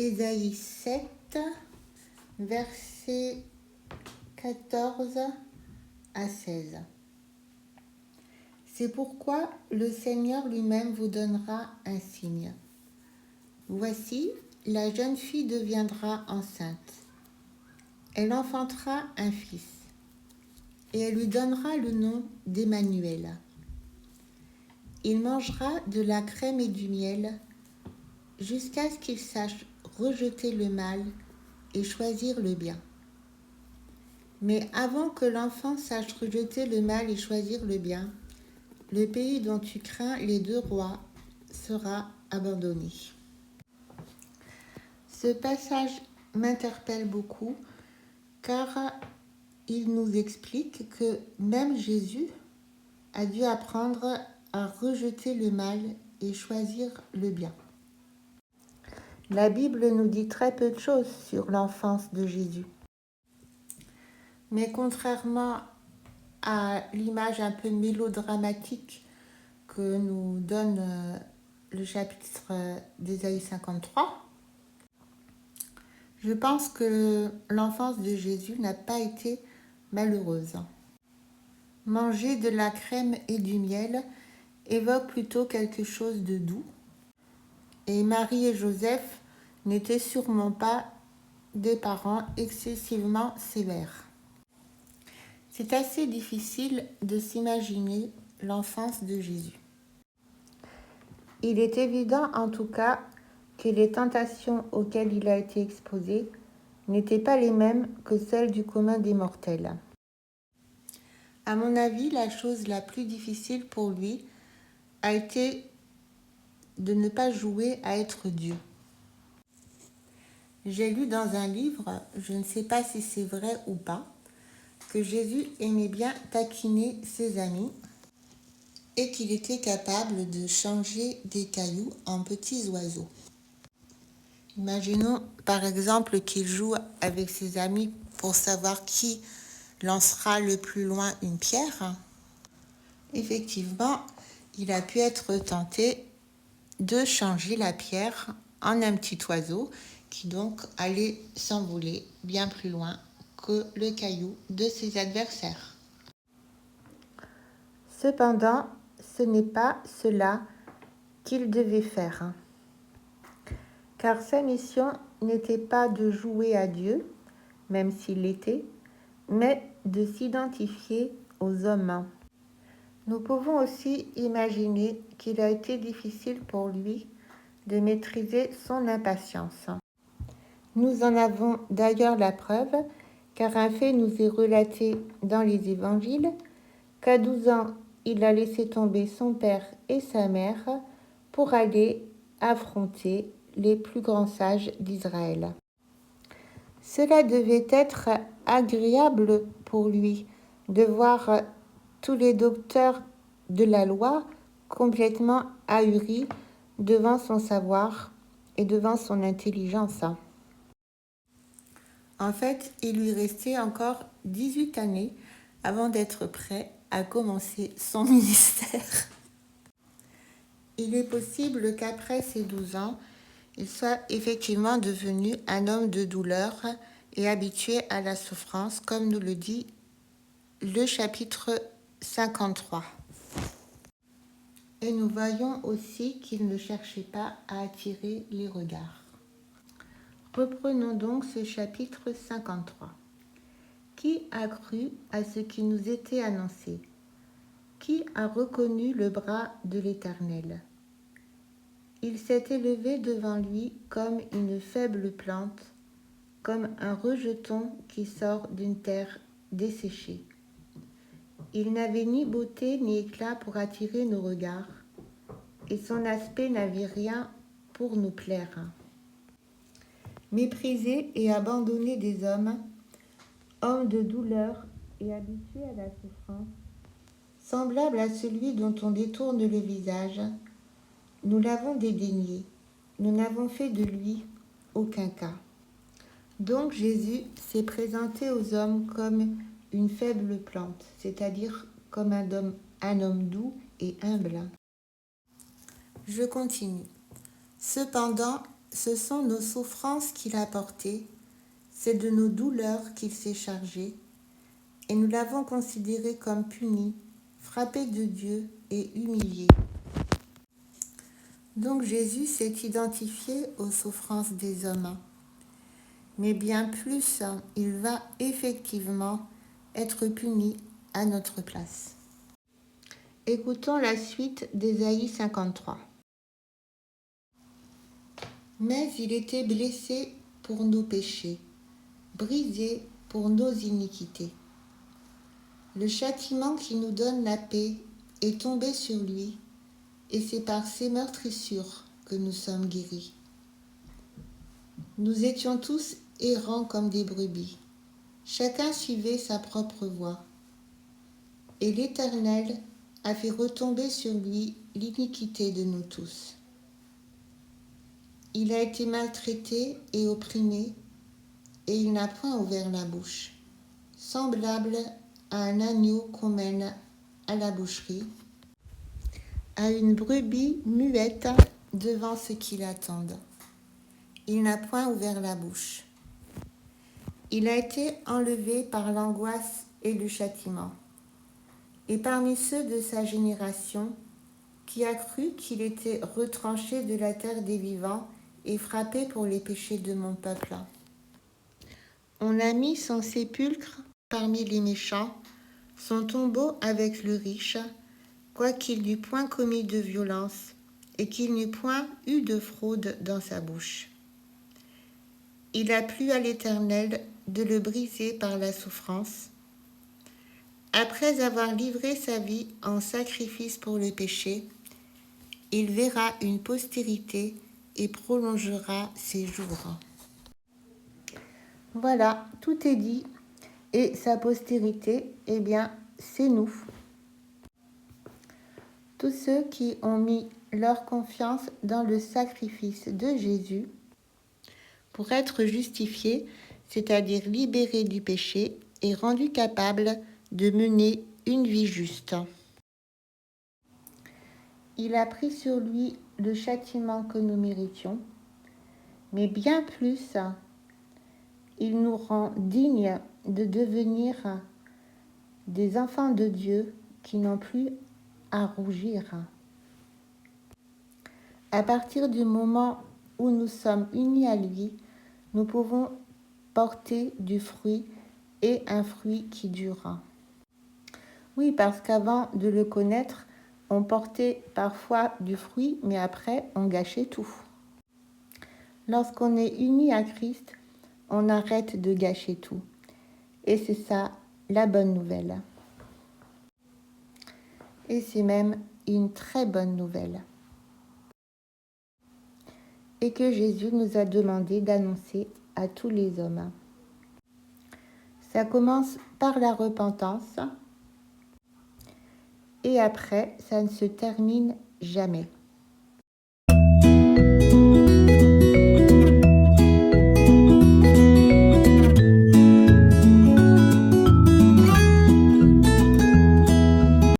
Ésaïe 7, versets 14 à 16. C'est pourquoi le Seigneur lui-même vous donnera un signe. Voici, la jeune fille deviendra enceinte. Elle enfantera un fils, et elle lui donnera le nom d'Emmanuel. Il mangera de la crème et du miel jusqu'à ce qu'il sache rejeter le mal et choisir le bien. Mais avant que l'enfant sache rejeter le mal et choisir le bien, le pays dont tu crains les deux rois sera abandonné. Ce passage m'interpelle beaucoup car il nous explique que même Jésus a dû apprendre à rejeter le mal et choisir le bien. La Bible nous dit très peu de choses sur l'enfance de Jésus. Mais contrairement à l'image un peu mélodramatique que nous donne le chapitre d'Ésaïe 53, je pense que l'enfance de Jésus n'a pas été malheureuse. Manger de la crème et du miel évoque plutôt quelque chose de doux. Et Marie et Joseph n'étaient sûrement pas des parents excessivement sévères. C'est assez difficile de s'imaginer l'enfance de Jésus. Il est évident en tout cas que les tentations auxquelles il a été exposé n'étaient pas les mêmes que celles du commun des mortels. À mon avis, la chose la plus difficile pour lui a été de ne pas jouer à être Dieu. J'ai lu dans un livre, je ne sais pas si c'est vrai ou pas, que Jésus aimait bien taquiner ses amis et qu'il était capable de changer des cailloux en petits oiseaux. Imaginons par exemple qu'il joue avec ses amis pour savoir qui lancera le plus loin une pierre. Effectivement, il a pu être tenté de changer la pierre en un petit oiseau qui donc allait s'envoler bien plus loin que le caillou de ses adversaires. Cependant, ce n'est pas cela qu'il devait faire, car sa mission n'était pas de jouer à Dieu, même s'il l'était, mais de s'identifier aux hommes. Nous pouvons aussi imaginer qu'il a été difficile pour lui de maîtriser son impatience. Nous en avons d'ailleurs la preuve, car un fait nous est relaté dans les évangiles, qu'à 12 ans, il a laissé tomber son père et sa mère pour aller affronter les plus grands sages d'Israël. Cela devait être agréable pour lui de voir tous les docteurs de la loi complètement ahuris devant son savoir et devant son intelligence. En fait, il lui restait encore 18 années avant d'être prêt à commencer son ministère. Il est possible qu'après ces 12 ans, il soit effectivement devenu un homme de douleur et habitué à la souffrance, comme nous le dit le chapitre 53. Et nous voyons aussi qu'il ne cherchait pas à attirer les regards. Reprenons donc ce chapitre 53. Qui a cru à ce qui nous était annoncé? Qui a reconnu le bras de l'Éternel? Il s'est élevé devant lui comme une faible plante, comme un rejeton qui sort d'une terre desséchée. Il n'avait ni beauté ni éclat pour attirer nos regards, et son aspect n'avait rien pour nous plaire. Méprisé et abandonné des hommes, homme de douleur et habitué à la souffrance, semblable à celui dont on détourne le visage, nous l'avons dédaigné, nous n'avons fait de lui aucun cas. Donc Jésus s'est présenté aux hommes comme une faible plante, c'est-à-dire comme un homme doux et humble. Je continue. Cependant, ce sont nos souffrances qu'il a portées, c'est de nos douleurs qu'il s'est chargé, et nous l'avons considéré comme puni, frappé de Dieu et humilié. Donc Jésus s'est identifié aux souffrances des hommes. Mais bien plus, il va effectivement être puni à notre place. Écoutons la suite d'Ésaïe 53. Mais il était blessé pour nos péchés, brisé pour nos iniquités. Le châtiment qui nous donne la paix est tombé sur lui, et c'est par ses meurtrissures que nous sommes guéris. Nous étions tous errants comme des brebis. Chacun suivait sa propre voie. Et l'Éternel a fait retomber sur lui l'iniquité de nous tous. Il a été maltraité et opprimé, et il n'a point ouvert la bouche, semblable à un agneau qu'on mène à la boucherie, à une brebis muette devant ceux qui l'attendent. Il n'a point ouvert la bouche. Il a été enlevé par l'angoisse et le châtiment. Et parmi ceux de sa génération, qui a cru qu'il était retranché de la terre des vivants et frappé pour les péchés de mon peuple. On a mis son sépulcre parmi les méchants, son tombeau avec le riche, quoiqu'il n'eût point commis de violence et qu'il n'eût point eu de fraude dans sa bouche. Il a plu à l'Éternel de le briser par la souffrance. Après avoir livré sa vie en sacrifice pour le péché, il verra une postérité et prolongera ses jours. Voilà, tout est dit. Et sa postérité, eh bien, c'est nous. Tous ceux qui ont mis leur confiance dans le sacrifice de Jésus pour être justifiés, c'est-à-dire libérés du péché et rendus capables de mener une vie juste. Il a pris sur lui le châtiment que nous méritions, mais bien plus, il nous rend dignes de devenir des enfants de Dieu qui n'ont plus à rougir. À partir du moment où nous sommes unis à lui, nous pouvons porter du fruit et un fruit qui durera. Oui, parce qu'avant de le connaître, on portait parfois du fruit, mais après, on gâchait tout. Lorsqu'on est uni à Christ, on arrête de gâcher tout. Et c'est ça, la bonne nouvelle. Et c'est même une très bonne nouvelle. Et que Jésus nous a demandé d'annoncer à tous les hommes. Ça commence par la repentance et après, ça ne se termine jamais.